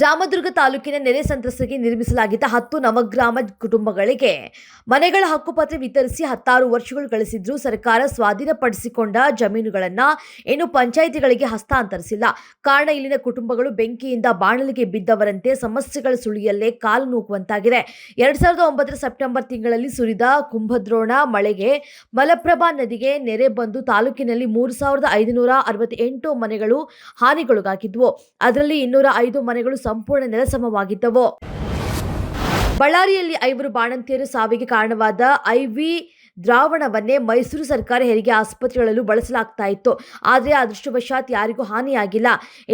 ರಾಮದುರ್ಗ ತಾಲೂಕಿನ ನೆರೆ ಸಂತ್ರಸ್ತರಿಗೆ ನಿರ್ಮಿಸಲಾಗಿದ್ದ 10 ನವಗ್ರಾಮ ಕುಟುಂಬಗಳಿಗೆ ಮನೆಗಳ ಹಕ್ಕುಪತ್ರ ವಿತರಿಸಿ 16 ವರ್ಷಗಳು ಗಳಿಸಿದ್ರೂ ಸರ್ಕಾರ ಸ್ವಾಧೀನಪಡಿಸಿಕೊಂಡ ಜಮೀನುಗಳನ್ನು ಇನ್ನು ಪಂಚಾಯಿತಿಗಳಿಗೆ ಹಸ್ತಾಂತರಿಸಿಲ್ಲ. ಕಾರಣ ಇಲ್ಲಿನ ಕುಟುಂಬಗಳು ಬೆಂಕಿಯಿಂದ ಬಾಣಲಿಗೆ ಬಿದ್ದವರಂತೆ ಸಮಸ್ಯೆಗಳ ಸುಳಿಯಲ್ಲೇ ಕಾಲು ನೂಕುವಂತಾಗಿದೆ. 2009 ಸೆಪ್ಟೆಂಬರ್ ತಿಂಗಳಲ್ಲಿ ಸುರಿದ ಕುಂಭದ್ರೋಣ ಮಳೆಗೆ ಮಲಪ್ರಭಾ ನದಿಗೆ ನೆರೆ ಬಂದು ತಾಲೂಕಿನಲ್ಲಿ 3568 ಮನೆಗಳು ಹಾನಿಗೊಳಗಾಗಿದ್ವು. ಅದರಲ್ಲಿ 205 ಮನೆಗಳು ಸಂಪೂರ್ಣ ನೆಲಸಮವಾಗಿದ್ದವು. ಬಳ್ಳಾರಿಯಲ್ಲಿ 5 ಬಾಣಂತಿಯರು ಸಾವಿಗೆ ಕಾರಣವಾದ ಐವಿ ದ್ರಾವಣವನ್ನೇ ಮೈಸೂರು ಸರ್ಕಾರ ಹೆರಿಗೆ ಆಸ್ಪತ್ರೆಗಳಲ್ಲೂ ಬಳಸಲಾಗ್ತಾ ಇತ್ತು. ಆದರೆ ಅದೃಷ್ಟವಶಾತ್ ಯಾರಿಗೂ ಹಾನಿಯಾಗಿಲ್ಲ.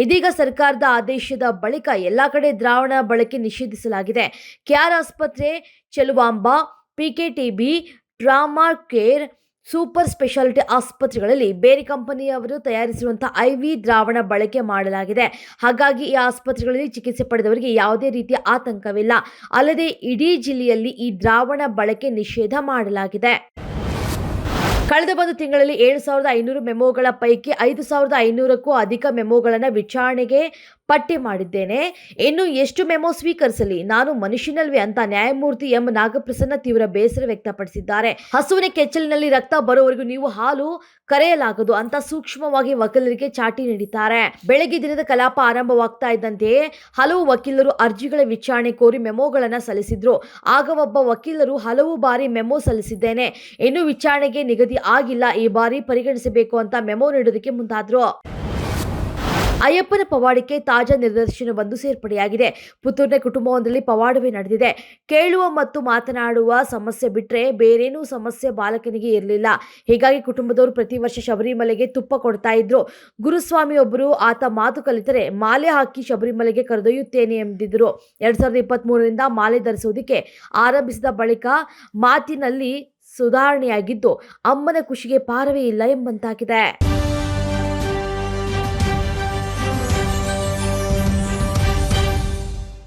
ಇದೀಗ ಸರ್ಕಾರದ ಆದೇಶದ ಬಳಿಕ ಎಲ್ಲಾ ಕಡೆ ದ್ರಾವಣ ಬಳಕೆ ನಿಷೇಧಿಸಲಾಗಿದೆ. ಕೆಆರ್ ಆಸ್ಪತ್ರೆ, ಚೆಲುವಾಂಬ, ಪಿಕೆಟಿಬಿ, ಟ್ರಾಮಾ ಕೇರ್, ಸೂಪರ್ ಸ್ಪೆಷಾಲಿಟಿ ಆಸ್ಪತ್ರೆಗಳಲ್ಲಿ ಬೇರೆ ಕಂಪನಿಯವರು ತಯಾರಿಸಿರುವಂತಹ ಐವಿ ದ್ರಾವಣ ಬಳಕೆ ಮಾಡಲಾಗಿದೆ. ಹಾಗಾಗಿ ಈ ಆಸ್ಪತ್ರೆಗಳಲ್ಲಿ ಚಿಕಿತ್ಸೆ ಪಡೆದವರಿಗೆ ಯಾವುದೇ ರೀತಿಯ ಆತಂಕವಿಲ್ಲ. ಅಲ್ಲದೆ ಇಡೀ ಜಿಲ್ಲೆಯಲ್ಲಿ ಈ ದ್ರಾವಣ ಬಳಕೆ ನಿಷೇಧ ಮಾಡಲಾಗಿದೆ. ಕಳೆದ ಒಂದು ತಿಂಗಳಲ್ಲಿ 7,500 ಮೆಮೊಗಳ ಪೈಕಿ 5,500ಕ್ಕೂ ಅಧಿಕ ಮೆಮೊಗಳನ್ನು ವಿಚಾರಣೆಗೆ ಪಟ್ಟಿ ಮಾಡಿದ್ದೇನೆ. ಇನ್ನು ಎಷ್ಟು ಮೆಮೊ ಸ್ವೀಕರಿಸಲಿ, ನಾನು ಮನುಷ್ಯನಲ್ವೇ ಅಂತ ನ್ಯಾಯಮೂರ್ತಿ ಎಂ ನಾಗಪ್ರಸನ್ನ ತೀವ್ರ ಬೇಸರ ವ್ಯಕ್ತಪಡಿಸಿದ್ದಾರೆ. ಹಸುವಿನ ಕೆಚ್ಚಲಿನಲ್ಲಿ ರಕ್ತ ಬರುವವರೆಗೂ ನೀವು ಹಾಲು ಕರೆಯಲಾಗದು ಅಂತ ಸೂಕ್ಷ್ಮವಾಗಿ ವಕೀಲರಿಗೆ ಚಾಟಿ ನೀಡಿದ್ದಾರೆ. ಬೆಳಗ್ಗೆ ದಿನದ ಕಲಾಪ ಆರಂಭವಾಗ್ತಾ ಇದ್ದಂತೆಯೇ ಹಲವು ವಕೀಲರು ಅರ್ಜಿಗಳ ವಿಚಾರಣೆ ಕೋರಿ ಮೆಮೊಗಳನ್ನು ಸಲ್ಲಿಸಿದ್ರು. ಆಗ ಒಬ್ಬ ವಕೀಲರು ಹಲವು ಬಾರಿ ಮೆಮೊ ಸಲ್ಲಿಸಿದ್ದೇನೆ, ಇನ್ನು ವಿಚಾರಣೆಗೆ ನಿಗದಿ ಆಗಿಲ್ಲ, ಈ ಬಾರಿ ಪರಿಗಣಿಸಬೇಕು ಅಂತ ಮೆಮೊ ನೀಡೋದಕ್ಕೆ ಮುಂದಾದ್ರು. ಅಯ್ಯಪ್ಪನ ಪವಾಡಕ್ಕೆ ತಾಜಾ ನಿದರ್ಶನವೊಂದು ಸೇರ್ಪಡೆಯಾಗಿದೆ. ಪುತ್ತೂರಿನ ಕುಟುಂಬವೊಂದರಲ್ಲಿ ಪವಾಡವೇ ನಡೆದಿದೆ. ಕೇಳುವ ಮತ್ತು ಮಾತನಾಡುವ ಸಮಸ್ಯೆ ಬಿಟ್ಟರೆ ಬೇರೇನೂ ಸಮಸ್ಯೆ ಬಾಲಕನಿಗೆ ಇರಲಿಲ್ಲ. ಹೀಗಾಗಿ ಕುಟುಂಬದವರು ಪ್ರತಿ ವರ್ಷ ಶಬರಿಮಲೆಗೆ ತುಪ್ಪ ಕೊಡ್ತಾ ಇದ್ರು. ಗುರುಸ್ವಾಮಿಯೊಬ್ಬರು ಆತ ಮಾತು ಕಲಿತರೆ ಮಾಲೆ ಹಾಕಿ ಶಬರಿಮಲೆಗೆ ಕರೆದೊಯ್ಯುತ್ತೇನೆ ಎಂದಿದ್ದರು. 2023ರಿಂದ ಮಾಲೆ ಧರಿಸುವುದಕ್ಕೆ ಆರಂಭಿಸಿದ ಬಳಿಕ ಮಾತಿನಲ್ಲಿ ಸುಧಾರಣೆಯಾಗಿದ್ದು ಅಮ್ಮನ ಖುಷಿಗೆ ಪಾರವೇ ಇಲ್ಲ ಎಂಬಂತಾಗಿದೆ.